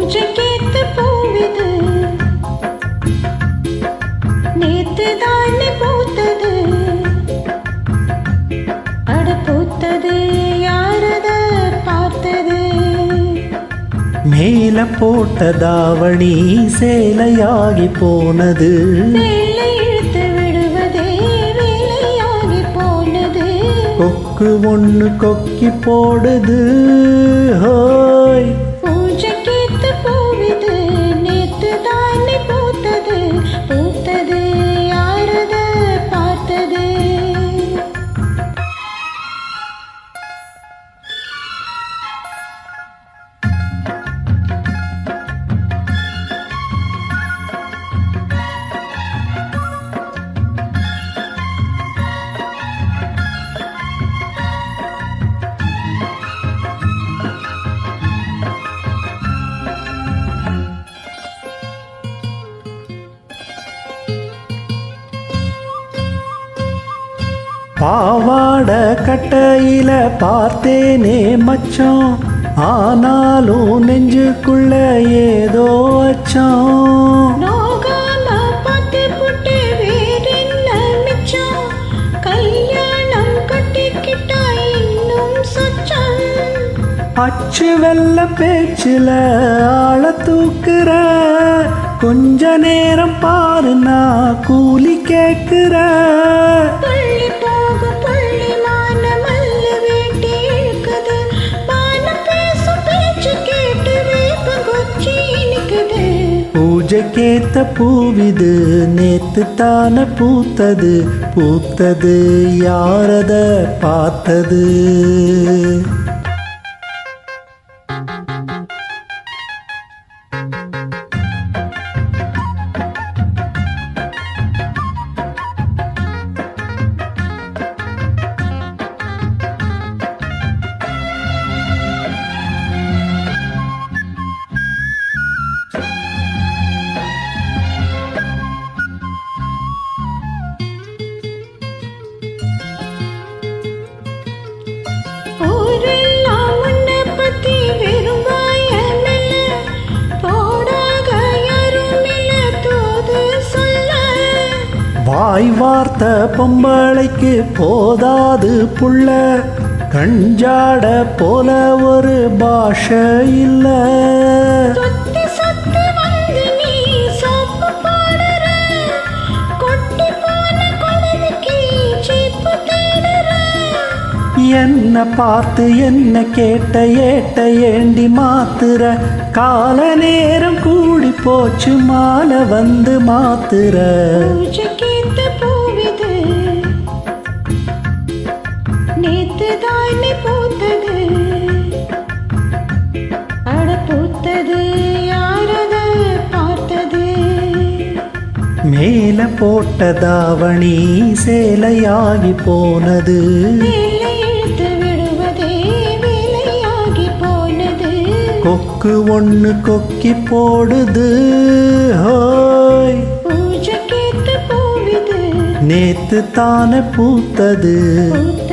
பூஜைக்கேத்த பூவிது நேத்து தானே பூத்தது அட பூத்தது யாரத பார்த்தது மேல போட்ட தாவணி சேலையாகி போனது சேலை இழுத்து விடுவதே வேலையாகி போனது கொக்கு ஒண்ணு கொக்கி போடுது ஹோய் பூஜைக்கேத்த பூவிது நேத்து தானே பூத்தது பூத்தது யாரத பார்த்தது பாவாட கட்டையில பார்த்தேனே மச்சான் ஆனாலும் நெஞ்சுக்குள்ள ஏதோ அச்சம் நோகாம பார்த்து புட்டு வேறென்ன மிச்சம் கல்யாணம் கட்டிக்கிட்டா இன்னும் சொச்சம் அச்சு வெள்ள பேச்சுல ஆள தூக்குற கொஞ்ச நேரம் பாரு நான் கூலி கேக்குற புள்ளி போகும் புள்ளி மான மல்லு வேட்டி இழுக்குது மான பேசும் பேச்சு கேட்டு வேப்பங்குச்சி இனிக்குது பூஜைக்கேத்த பூவிது நேத்து தானே பூத்தது பூத்தது யாரத பார்த்தது ஊரெல்லாம் உன்னை பத்தி வெறும் வாயமில்ல போடாக யாரும் இல்ல தூது சொல்ல வாய் வார்த்த பொம்பளைக்கு போதாது புள்ள கஞ்சாட போல ஒரு பாஷை இல்ல சொத்தி சொத்தி வந்து நீ சோப்பு போடுற கொட்டி போன குழந்தைக்கு சீப்பு தேடுற என்ன பார்த்து என்ன கேட்ட ஏட்ட ஏண்டி மாத்துற கால நேரம் கூடி போச்சு மாலை வந்து மாத்துற பூஜைக்கேத்த பூவிது நேத்து தானே பூத்தது அட பூத்தது யாரத பார்த்தது மேல போட்ட தாவணி சேலையாகி போனது வேலை இழுத்து விடுவதே வேலையாகி போனது கொக்கு ஒண்ணு கொக்கி போடுது ஹோய் பூஜைக்கேத்த பூவிது நேத்து தானே பூத்தது பூத்தது